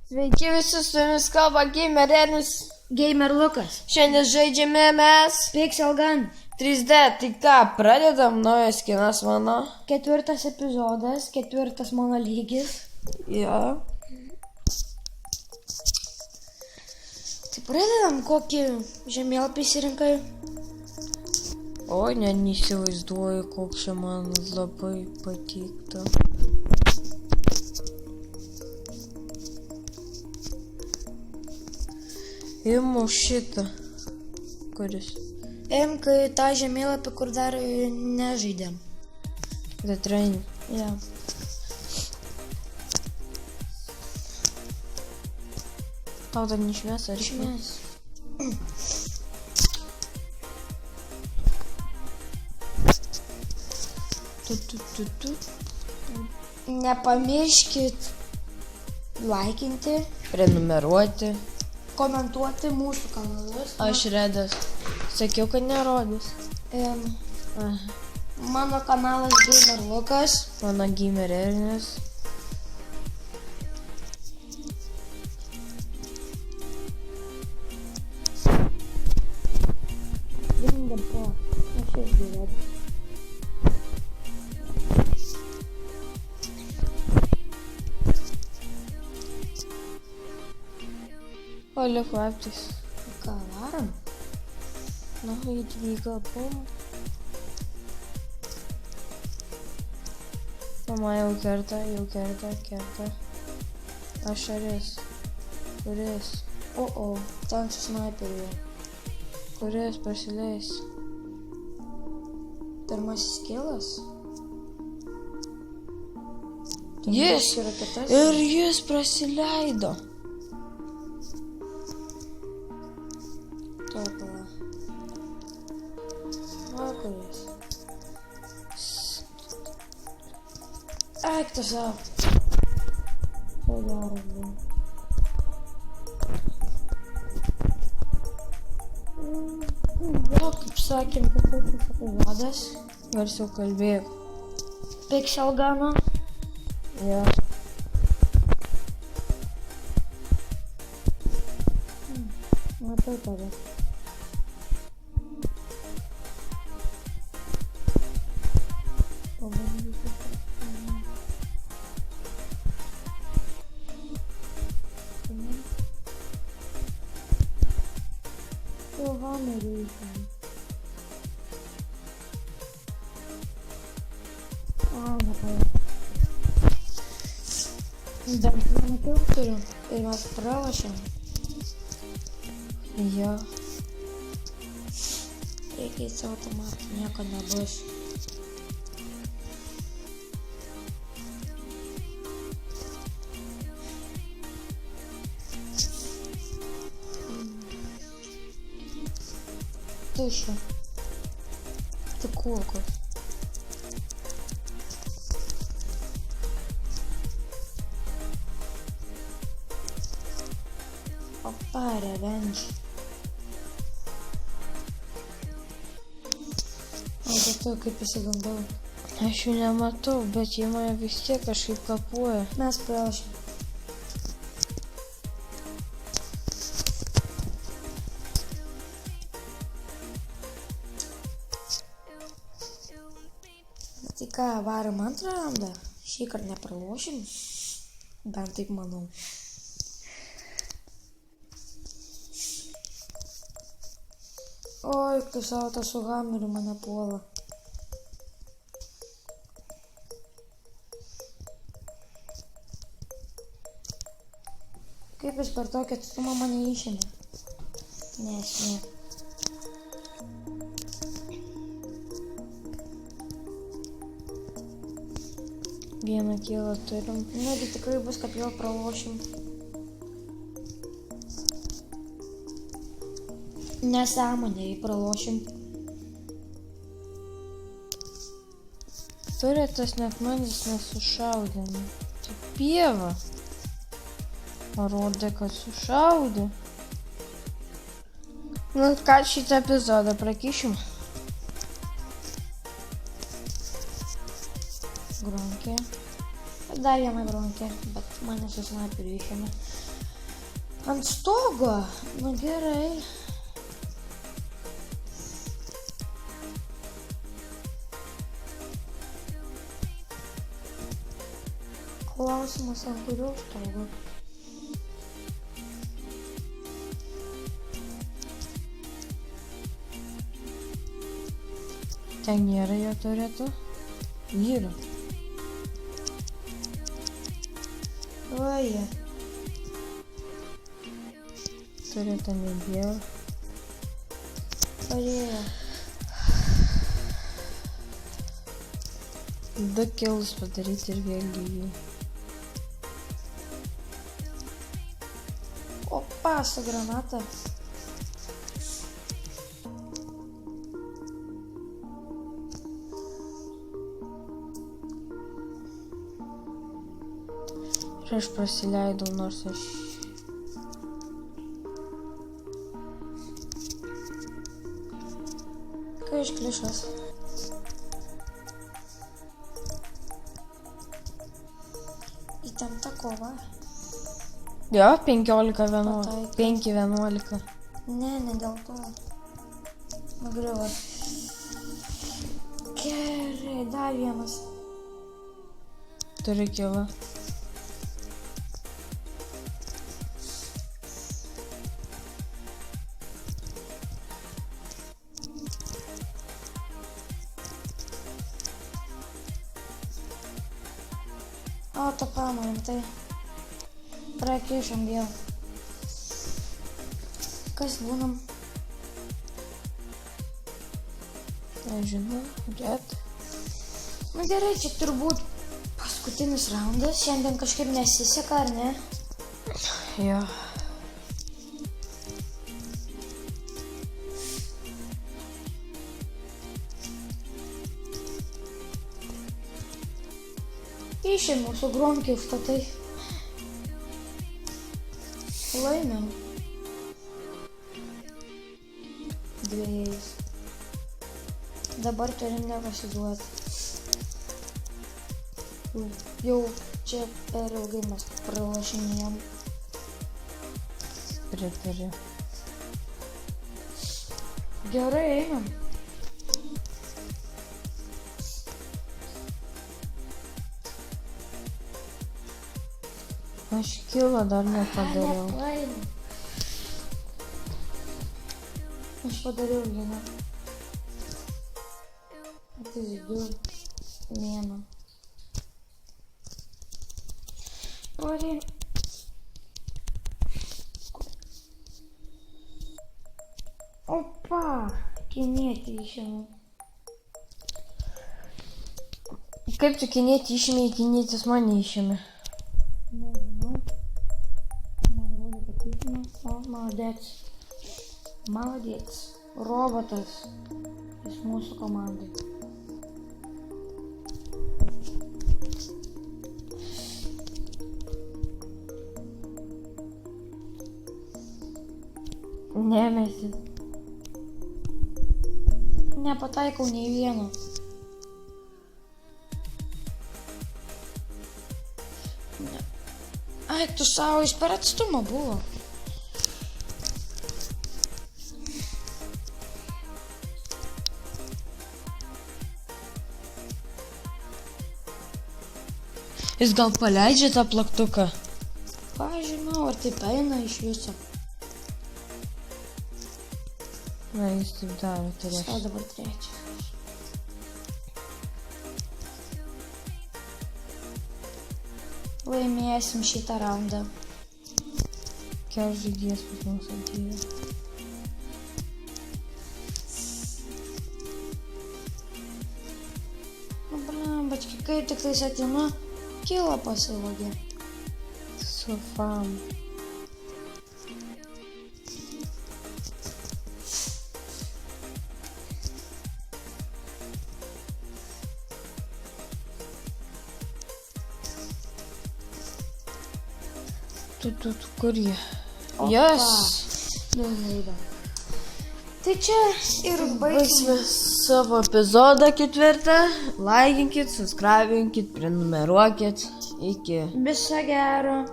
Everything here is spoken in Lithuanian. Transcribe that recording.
Sveiki visi, su jumis kalba Gamerenis. Gamer Lukas. Šiandien žaidžiame mes Pixel Gun. 3D. Tai ką, pradedam, naujas kinas mano. 4 epizodas, 4 mano lygis. Jo. Tai pradedam, kokį žemėlapį išsirinkai. O, net neįsivaizduoju, koks čia man labai patiktų. Imu šitą. Kuris? Imk tą žemėlapį, kur dar nežaidėm. The Train. Ja. Tau dar nešvies, ar Išmės. Tu. Nepamirškit laikinti, Prenumeruoti. komentuoti mūsų kanalus. Aš Redas. Sakiau, kad nerodys. Aha. Mano kanalas Gamer Lukas. Mano Gamerenis. Vingam po. Aš irgi Redas. O, liuk laiptais. Ką varom? Na, įtvyko, pum. Mama jau kerta. Ašaris. Kuris? O, ten su snaiperiu. Kuris pasileis? Pirmasis kilas. Jis! Ir jis prasileido. Topala. O, kuris? Eik tu savo. Čia geras buvo. Jo, kaip sakėm, kad tai epizodas. Garsiau kalbėk. Pixel Gun. Jo. Matau tave. Bent vieną kilą turiu ir mes pralošėm. Jo. Reikia į savo automatą, nieko nebus. Tušia. Tik kulkos. Opa, revenge. O, bet tu kaip įsigandau. Aš jų nematau, bet jie mane vis tiek kažkaip kapuoja. Mes pralošėm. Tai ką, varom antrą raundą? Šį kartą nepralošim? Bent taip manau. Oi, tu savo tą su hameriu mane puola. Kaip jis per tokį atstumą mane išėmė? Ne. Vieną kilą turim. Negi tikrai bus, kad vėl pralošim. Nesąmonė, jei pralošim. Turėtas net manęs nesušaudė. Tai pieva. Parodė, kad sušaudė. Nu, ką šitą epizodą prakišim? Gronkė. Dar vieną bronkę, bet Mane su sniperiu išėmė. Ant stogo? Nu gerai. Klausimas, ant kurio stogo? Ten nėra jo turėtų. Yra. Oje. Turėtų nebėjo. Parėjo. 2 kilus padaryti ir vėlgi jį. Opa, su granata. Ir aš prasileidau, nors aš... Ką išklišas? Įtempta kova. Jo, 15-11. Pataikai. 5-11. Ne dėl to. Nugriuvo. Gerai, dar vienas. Turi kilą. Autopamą rimtai. Prakišom vėl. Kas būnam? Nežinau, get. Nu gerai, čia turbūt paskutinis raundas. Šiandien kažkaip nesiseka, ar ne? Jo. Išėmiau su gromkiu užtatai. Laimėjau. 2. Dabar turim nepasiduoti. Jau čia per ilgai mes pralašinėjom. Pritariu. Gerai, einam. Aš kilą dar nepadariau. Nepaėmė. Aš padariau vieną. Tai 2. Vieną. Ori. Opa! Kinietį išėmė. Kaip tu kinietį išėmė, kinietis mane išėmė? Nežinau. Man rodo, kad išėmė. O, maladėc. Maladėc. Robotas. Jis mūsų komandai. Nemesi. Nepataikau nei vieno. Ne. Ai, tu savo, jis per atstumą buvo. Jis gal paleidžia tą plaktuką? Pažinau, ar taip eina iš viso. Na, jis taip daro, O turės. dabar 3. Laimėsim šitą raundą. Kiek žaidėjas pas mus atėjo. Nu, blembački, kaip tik tais ateinu, kilą pasilogė. Su fam. Tu, kur jie? Opa. Yes! Nuleido. Tai čia ir Baigsime savo epizodą 4. Laikinkit, subscribinkit, prenumeruokit. Iki. Viso gero.